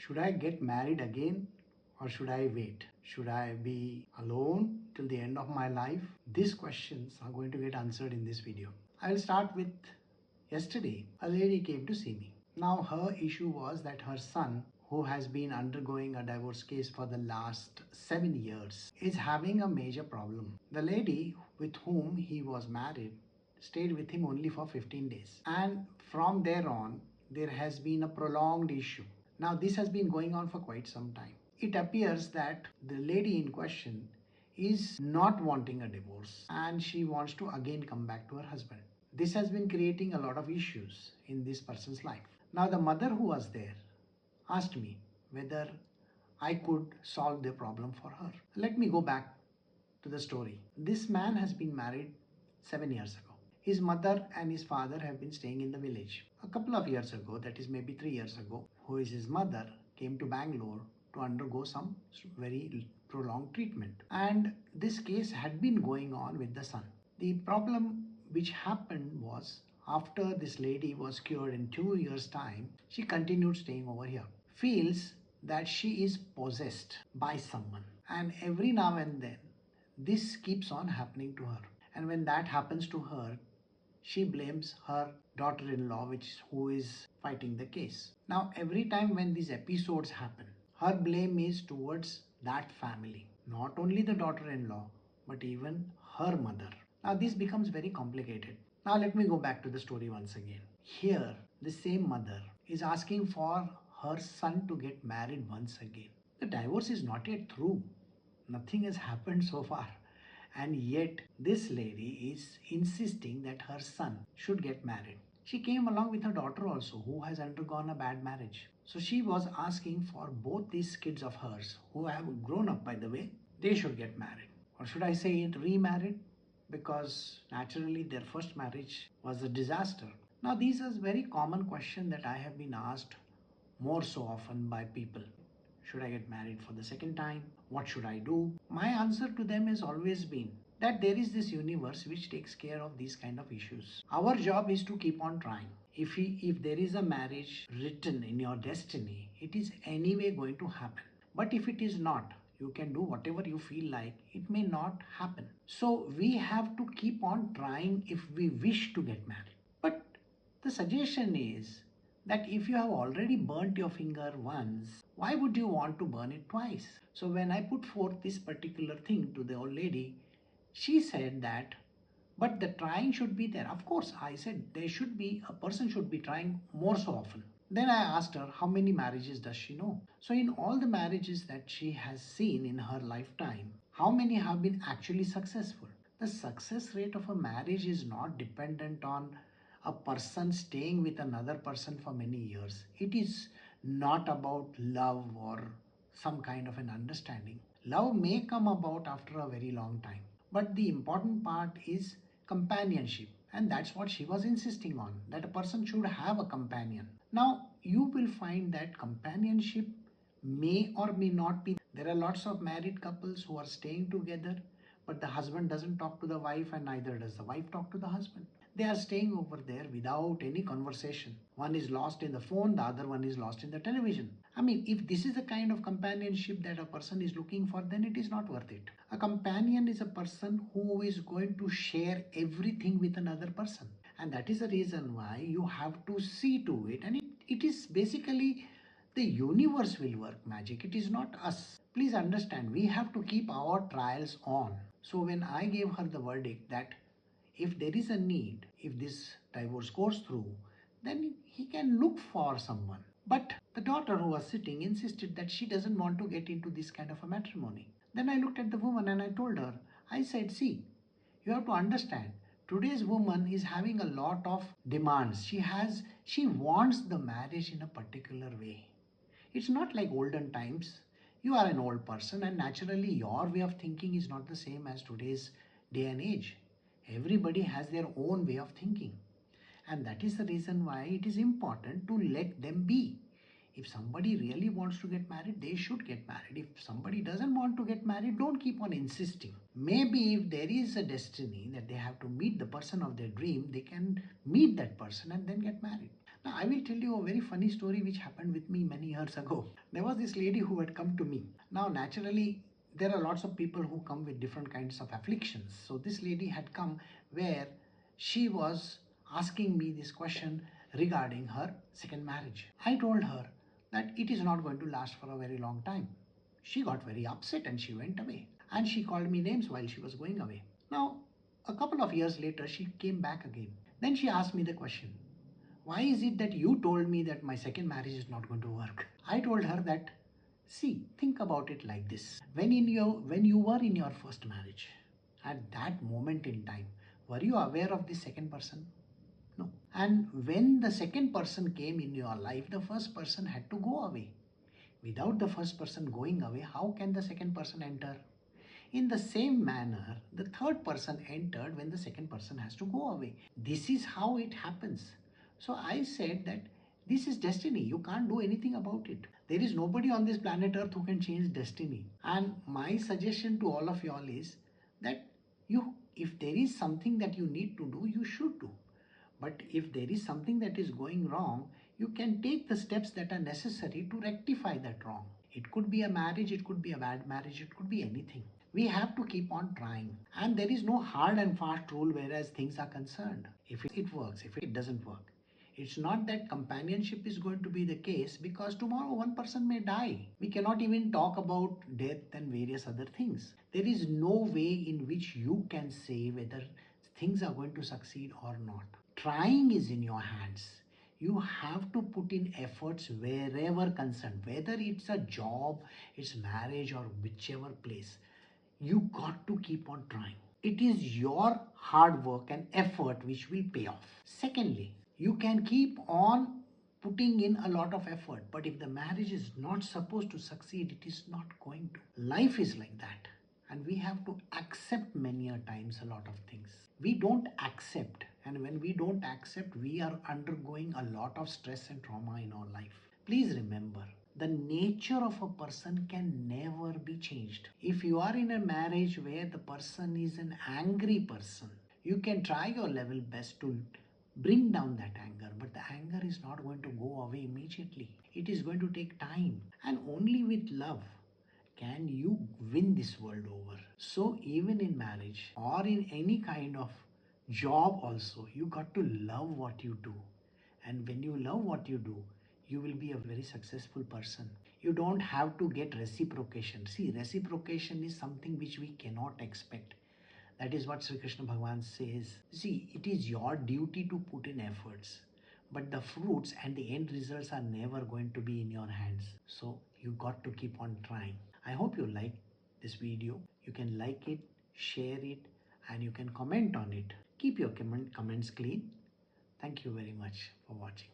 Should I get married again or should I wait? Should I be alone till the end of my life? These questions are going to get answered in this video. I'll start with yesterday. A lady came to see me. Now her issue was that her son, who has been undergoing a divorce case for the last 7 years, is having a major problem. The lady with whom he was married stayed with him only for 15 days. And from there on, there has been a prolonged issue. Now this has been going on for quite some time. It appears that the lady in question is not wanting a divorce and she wants to again come back to her husband. This has been creating a lot of issues in this person's life. Now the mother who was there asked me whether I could solve the problem for her. Let me go back to the story. This man has been married 7 years ago. His mother and his father have been staying in the village. A couple of years ago, that is maybe 3 years ago, who is his mother, came to Bangalore to undergo some very prolonged treatment. And this case had been going on with the son. The problem which happened was after this lady was cured in 2 years' time, she continued staying over here. Feels that she is possessed by someone. And every now and then, this keeps on happening to her. And when that happens to her, she blames her daughter-in-law, who is fighting the case. Now, every time when these episodes happen, her blame is towards that family. Not only the daughter-in-law, but even her mother. Now, this becomes very complicated. Now, let me go back to the story once again. Here, the same mother is asking for her son to get married once again. The divorce is not yet through. Nothing has happened so far. And yet, this lady is insisting that her son should get married. She came along with her daughter also, who has undergone a bad marriage. So she was asking for both these kids of hers, who have grown up by the way, they should get married. Or should I say it remarried? Because naturally their first marriage was a disaster. Now these are very common questions that I have been asked more so often by people. Should I get married for the second time? What should I do? My answer to them has always been that there is this universe which takes care of these kind of issues. Our job is to keep on trying. If there is a marriage written in your destiny, it is anyway going to happen. But if it is not, you can do whatever you feel like, it may not happen. So we have to keep on trying if we wish to get married. But the suggestion is that if you have already burnt your finger once, why would you want to burn it twice? So when I put forth this particular thing to the old lady, she said that, but the trying should be there. Of course, I said a person should be trying more so often. Then I asked her how many marriages does she know. So in all the marriages that she has seen in her lifetime, how many have been actually successful? The success rate of a marriage is not dependent on a person staying with another person for many years. It is not about love or some kind of an understanding. Love may come about after a very long time, but the important part is companionship, and that's what she was insisting on, that a person should have a companion. Now you will find that companionship may or may not be. There are lots of married couples who are staying together, but the husband doesn't talk to the wife and neither does the wife talk to the husband. They are staying over there without any conversation. One is lost in the phone, the other one is lost in the television. I mean, if this is the kind of companionship that a person is looking for, then it is not worth it. A companion is a person who is going to share everything with another person. And that is the reason why you have to see to it. And it is basically the universe will work magic. It is not us. Please understand, we have to keep our trials on. So when I gave her the verdict that if there is a need, if this divorce goes through, then he can look for someone. But the daughter who was sitting insisted that she doesn't want to get into this kind of a matrimony. Then I looked at the woman and I told her, I said, see, you have to understand, today's woman is having a lot of demands. She wants the marriage in a particular way. It's not like olden times. You are an old person and naturally your way of thinking is not the same as today's day and age. Everybody has their own way of thinking. And that is the reason why it is important to let them be. If somebody really wants to get married, they should get married. If somebody doesn't want to get married, don't keep on insisting. Maybe if there is a destiny that they have to meet the person of their dream, they can meet that person and then get married. Now, I will tell you a very funny story which happened with me many years ago. There was this lady who had come to me. Now, naturally, there are lots of people who come with different kinds of afflictions. So, this lady had come where she was asking me this question regarding her second marriage. I told her that it is not going to last for a very long time. She got very upset and she went away. And she called me names while she was going away. Now, a couple of years later, she came back again. Then she asked me the question, why is it that you told me that my second marriage is not going to work? I told her that, see, think about it like this. When you were in your first marriage, at that moment in time, were you aware of the second person? No. And when the second person came in your life, the first person had to go away. Without the first person going away, how can the second person enter? In the same manner, the third person entered when the second person has to go away. This is how it happens. So I said that this is destiny. You can't do anything about it. There is nobody on this planet Earth who can change destiny. And my suggestion to all of y'all is that if there is something that you need to do, you should do. But if there is something that is going wrong, you can take the steps that are necessary to rectify that wrong. It could be a marriage, it could be a bad marriage, it could be anything. We have to keep on trying. And there is no hard and fast rule whereas things are concerned. If it works, if it doesn't work. It's not that companionship is going to be the case because tomorrow one person may die. We cannot even talk about death and various other things. There is no way in which you can say whether things are going to succeed or not. Trying is in your hands. You have to put in efforts wherever concerned, whether it's a job, it's marriage, or whichever place. You got to keep on trying. It is your hard work and effort which will pay off. Secondly, you can keep on putting in a lot of effort, but if the marriage is not supposed to succeed, it is not going to. Life is like that, and we have to accept many a times a lot of things. We don't accept, and when we don't accept, we are undergoing a lot of stress and trauma in our life. Please remember, the nature of a person can never be changed. If you are in a marriage where the person is an angry person, you can try your level best to bring down that anger, but the anger is not going to go away immediately. It is going to take time, and only with love can you win this world over. So, even in marriage or in any kind of job, also, you got to love what you do. And when you love what you do, you will be a very successful person. You don't have to get reciprocation. See, reciprocation is something which we cannot expect. That is what Sri Krishna Bhagavan says. See, it is your duty to put in efforts, but the fruits and the end results are never going to be in your hands. So you got to keep on trying. I hope you like this video. You can like it, share it, and you can comment on it. Keep your comments clean. Thank you very much for watching.